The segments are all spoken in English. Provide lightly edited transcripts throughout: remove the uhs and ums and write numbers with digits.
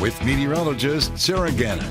with meteorologist Sarah Gannon.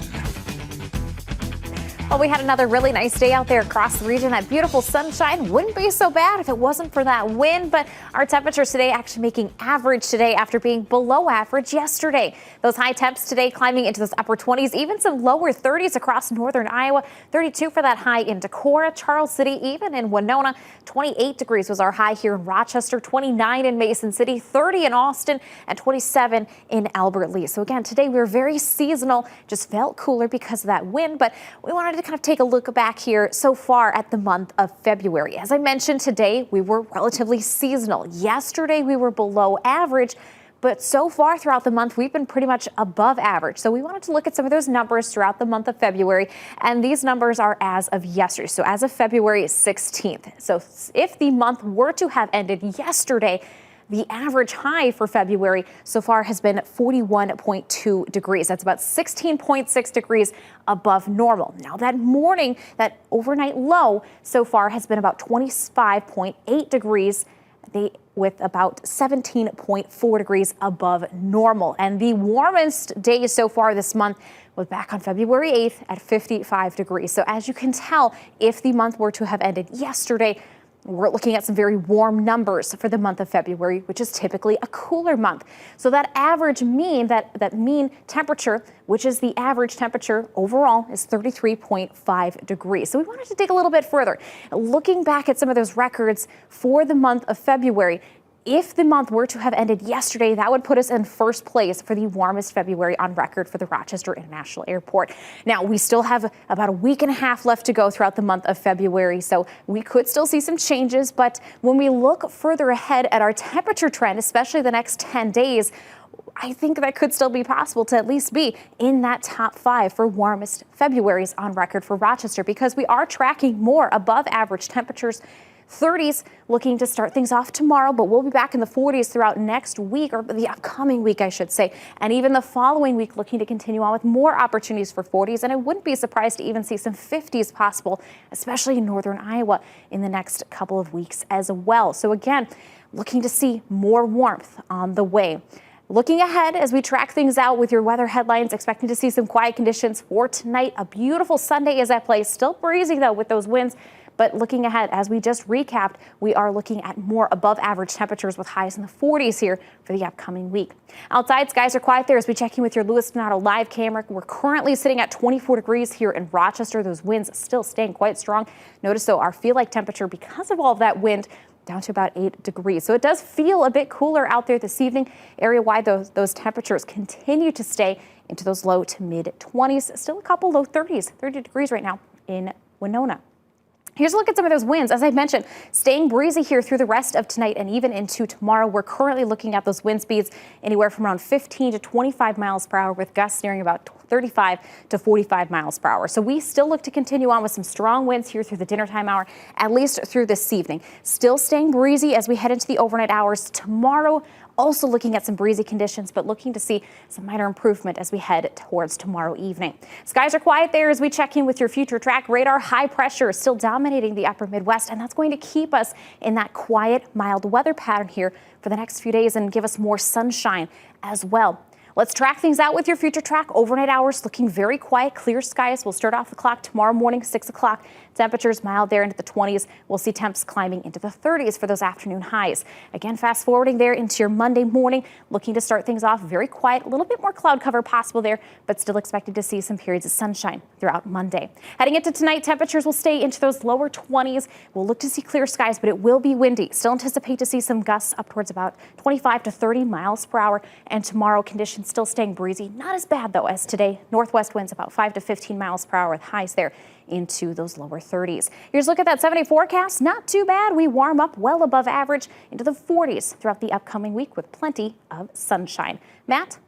Well, we had another really nice day out there across the region. That beautiful sunshine wouldn't be so bad if it wasn't for that wind, but our temperatures today actually making average today after being below average yesterday. Those high temps today climbing into those upper 20s, even some lower 30s across northern Iowa. 32 for that high in Decorah, Charles City, even in Winona. 28 degrees was our high here in Rochester, 29 in Mason City, 30 in Austin, and 27 in Albert Lea. So again, today we were very seasonal, just felt cooler because of that wind, but we wanted to kind of take a look back here so far at the month of February. As I mentioned, today we were relatively seasonal. Yesterday we were below average, but so far throughout the month we've been pretty much above average. So we wanted to look at some of those numbers throughout the month of February, and these numbers are as of yesterday. So as of February 16th. So if the month were to have ended yesterday, the average high for February so far has been 41.2 degrees. That's about 16.6 degrees above normal. Now that morning, that overnight low so far has been about 25.8 degrees, with about 17.4 degrees above normal. And the warmest day so far this month was back on February 8th at 55 degrees. So as you can tell, if the month were to have ended yesterday, we're looking at some very warm numbers for the month of February, which is typically a cooler month. So that average mean, that mean temperature, which is the average temperature overall, is 33.5 degrees. So we wanted to dig a little bit further. Looking back at some of those records for the month of February, if the month were to have ended yesterday, that would put us in first place for the warmest February on record for the Rochester International Airport. Now, we still have about a week and a half left to go throughout the month of February, so we could still see some changes. But when we look further ahead at our temperature trend, especially the next 10 days, I think that could still be possible to at least be in that top 5 for warmest Februarys on record for Rochester, because we are tracking more above average temperatures. 30s looking to start things off tomorrow, but we'll be back in the 40s throughout next week, or the upcoming week, I should say. And even the following week looking to continue on with more opportunities for 40s. And I wouldn't be surprised to even see some 50s possible, especially in northern Iowa in the next couple of weeks as well. So again, looking to see more warmth on the way. Looking ahead as we track things out with your weather headlines, expecting to see some quiet conditions for tonight. A beautiful Sunday is at play. Still breezy though with those winds. But looking ahead, as we just recapped, we are looking at more above average temperatures with highs in the 40s here for the upcoming week. Outside, skies are quiet there as we check in with your Lewis Donato live camera. We're currently sitting at 24 degrees here in Rochester. Those winds still staying quite strong. Notice, though, our feel-like temperature, because of all of that wind, down to about 8 degrees. So it does feel a bit cooler out there this evening. Area-wide, those temperatures continue to stay into those low to mid 20s. Still a couple low 30s, 30 degrees right now in Winona. Here's a look at some of those winds. As I mentioned, staying breezy here through the rest of tonight and even into tomorrow. We're currently looking at those wind speeds anywhere from around 15 to 25 miles per hour, with gusts nearing about 35 to 45 miles per hour. So we still look to continue on with some strong winds here through the dinner time hour, at least through this evening. Still staying breezy as we head into the overnight hours tomorrow. Also looking at some breezy conditions, but looking to see some minor improvement as we head towards tomorrow evening. Skies are quiet there as we check in with your future track radar. High pressure is still dominating the upper Midwest, and that's going to keep us in that quiet, mild weather pattern here for the next few days and give us more sunshine as well. Let's track things out with your future track. Overnight hours looking very quiet, clear skies. We'll start off the clock tomorrow morning, 6 o'clock. Temperatures mild there into the 20s. We'll see temps climbing into the 30s for those afternoon highs. Again, fast forwarding there into your Monday morning, looking to start things off very quiet. A little bit more cloud cover possible there, but still expected to see some periods of sunshine throughout Monday. Heading into tonight, temperatures will stay into those lower 20s. We'll look to see clear skies, but it will be windy. Still anticipate to see some gusts up towards about 25 to 30 miles per hour. And tomorrow, conditions still staying breezy. Not as bad, though, as today. Northwest winds about 5 to 15 miles per hour with highs there into those lower 30s. Here's a look at that 7-day forecast. Not too bad. We warm up well above average into the 40s throughout the upcoming week with plenty of sunshine. Matt?